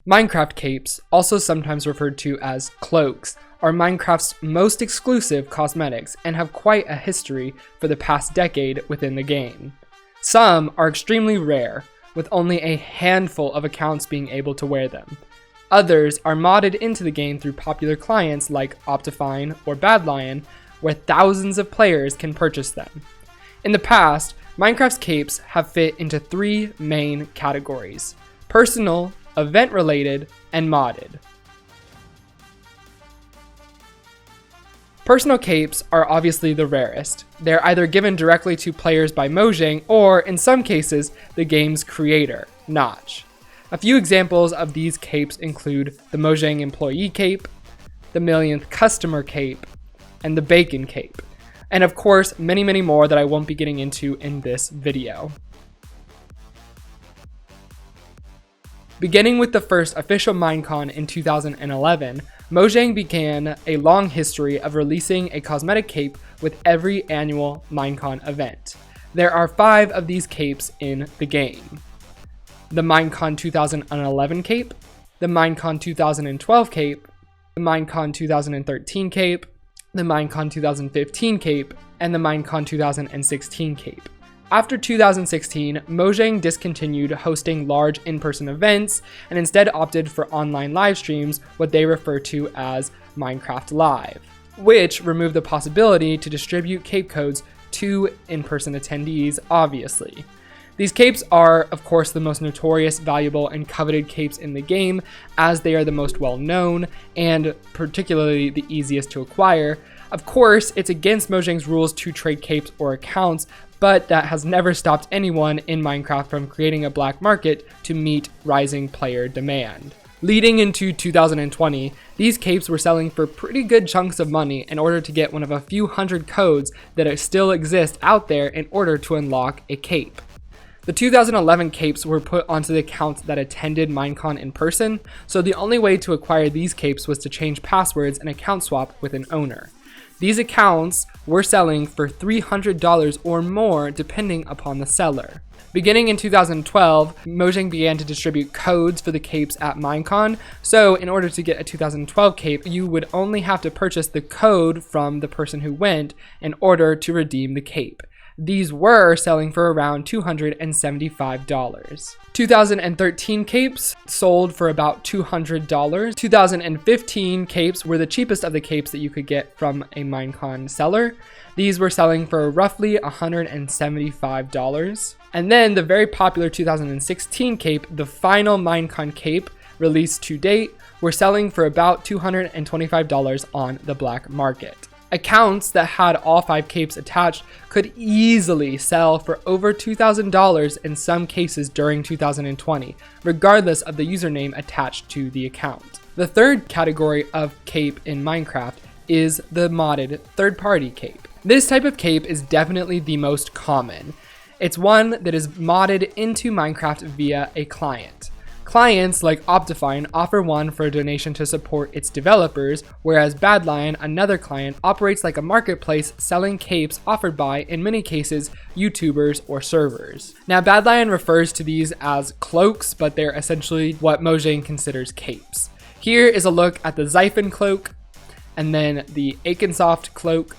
Minecraft capes, also sometimes referred to as cloaks, are Minecraft's most exclusive cosmetics and have quite a history for the past decade within the game. Some are extremely rare, with only a handful of accounts being able to wear them. Others are modded into the game through popular clients like Optifine or Badlion, where thousands of players can purchase them. In the past, Minecraft's capes have fit into three main categories: personal, event-related, and modded. Personal capes are obviously the rarest. They're either given directly to players by Mojang or, in some cases, the game's creator, Notch. A few examples of these capes include the Mojang Employee Cape, the Millionth Customer Cape, and the Bacon Cape. And of course, many more that I won't be getting into in this video. Beginning with the first official Minecon in 2011, Mojang began a long history of releasing a cosmetic cape with every annual Minecon event. There are 5 of these capes in the game: the Minecon 2011 cape, the Minecon 2012 cape, the Minecon 2013 cape, the Minecon 2015 cape, and the Minecon 2016 cape. After 2016, Mojang discontinued hosting large in-person events and instead opted for online live streams, what they refer to as Minecraft Live, which removed the possibility to distribute cape codes to in-person attendees, obviously. These capes are, of course, the most notorious, valuable, and coveted capes in the game, as they are the most well-known and particularly the easiest to acquire. Of course, it's against Mojang's rules to trade capes or accounts, but that has never stopped anyone in Minecraft from creating a black market to meet rising player demand. Leading into 2020, these capes were selling for pretty good chunks of money in order to get one of a few hundred codes that still exist out there in order to unlock a cape. The 2011 capes were put onto the accounts that attended Minecon in person, so the only way to acquire these capes was to change passwords and account swap with an owner. These accounts were selling for $300 or more depending upon the seller. Beginning in 2012, Mojang began to distribute codes for the capes at Minecon, so in order to get a 2012 cape, you would only have to purchase the code from the person who went in order to redeem the cape. These were selling for around $275. 2013 capes sold for about $200. 2015 capes were the cheapest of the capes that you could get from a Minecon seller. These were selling for roughly $175. And then the very popular 2016 cape, the final Minecon cape released to date, were selling for about $225 on the black market. Accounts that had all 5 capes attached could easily sell for over $2,000 in some cases during 2020, regardless of the username attached to the account. The third category of cape in Minecraft is the modded third-party cape. This type of cape is definitely the most common. It's one that is modded into Minecraft via a client. Clients like Optifine offer one for a donation to support its developers, whereas Badlion, another client, operates like a marketplace selling capes offered by, in many cases, YouTubers or servers. Now, Badlion refers to these as cloaks, but they're essentially what Mojang considers capes. Here is a look at the Xiphon cloak and then the Akensoft cloak,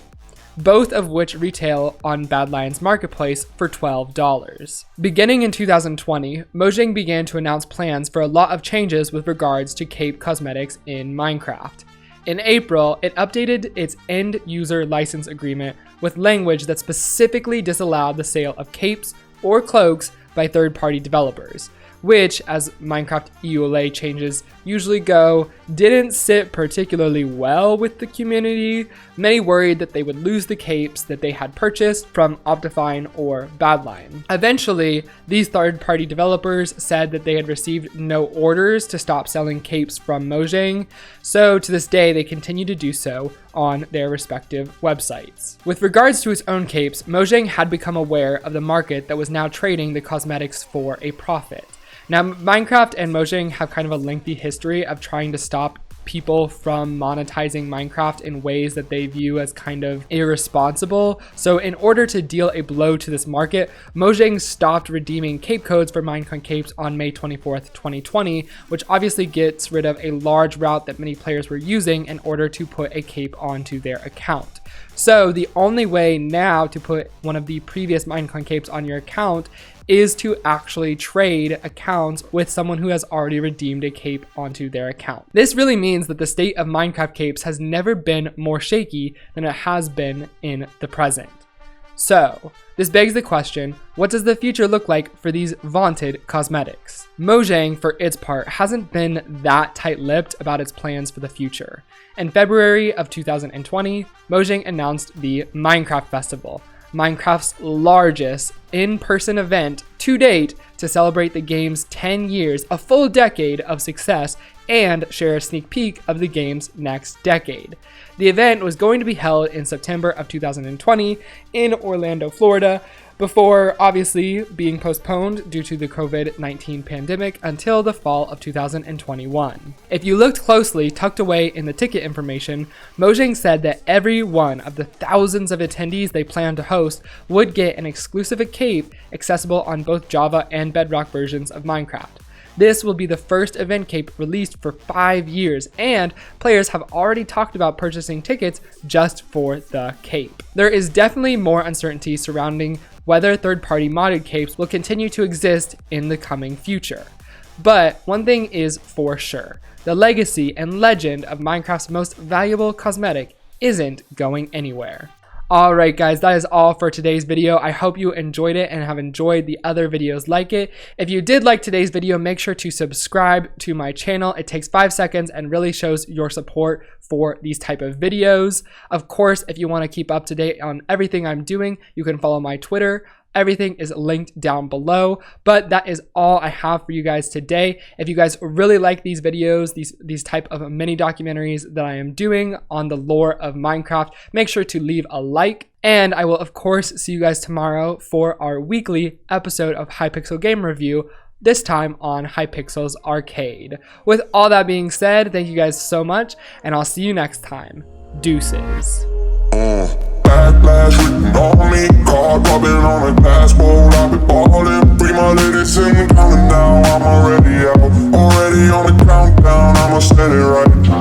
both of which retail on Badlion's marketplace for $12. Beginning in 2020, Mojang began to announce plans for a lot of changes with regards to cape cosmetics in Minecraft. In April, it updated its end user license agreement with language that specifically disallowed the sale of capes or cloaks by third-party developers, which, as Minecraft EULA changes usually go, didn't sit particularly well with the community. Many worried that they would lose the capes that they had purchased from Optifine or Badlion. Eventually, these third-party developers said that they had received no orders to stop selling capes from Mojang, so to this day they continue to do so on their respective websites. With regards to its own capes, Mojang had become aware of the market that was now trading the cosmetics for a profit. Now, Minecraft and Mojang have kind of a lengthy history of trying to stop people from monetizing Minecraft in ways that they view as kind of irresponsible. So in order to deal a blow to this market, Mojang stopped redeeming cape codes for Minecon capes on May 24th, 2020, which obviously gets rid of a large route that many players were using in order to put a cape onto their account. So the only way now to put one of the previous Minecon capes on your account is to actually trade accounts with someone who has already redeemed a cape onto their account. This really means that the state of Minecraft capes has never been more shaky than it has been in the present. So, this begs the question, what does the future look like for these vaunted cosmetics? Mojang, for its part, hasn't been that tight-lipped about its plans for the future. In February of 2020, Mojang announced the Minecraft Festival, Minecraft's largest in-person event to date to celebrate the game's 10 years, a full decade of success, and share a sneak peek of the game's next decade. The event was going to be held in September of 2020 in Orlando, Florida, before obviously being postponed due to the COVID-19 pandemic until the fall of 2021. If you looked closely, tucked away in the ticket information, Mojang said that every one of the thousands of attendees they plan to host would get an exclusive cape accessible on both Java and Bedrock versions of Minecraft. This will be the first event cape released for 5 years, and players have already talked about purchasing tickets just for the cape. There is definitely more uncertainty surrounding whether third-party modded capes will continue to exist in the coming future. But one thing is for sure, the legacy and legend of Minecraft's most valuable cosmetic isn't going anywhere. Alright guys, that is all for today's video. I hope you enjoyed it and have enjoyed the other videos like it. If you did like today's video, make sure to subscribe to my channel. It takes 5 seconds and really shows your support for these type of videos. Of course, if you want to keep up to date on everything I'm doing, you can follow my Twitter. Everything is linked down below, but that is all I have for you guys today. If you guys really like these videos, these type of mini documentaries that I am doing on the lore of Minecraft, make sure to leave a like, and I will of course see you guys tomorrow for our weekly episode of Hypixel Game Review, this time on Hypixel's Arcade. With all that being said, thank you guys so much, and I'll see you next time. Deuces. Backlash written on me, card popping on a dashboard. I've been ballin', free my ladies and counting down. I'm already out, already on the countdown. I'ma set it right.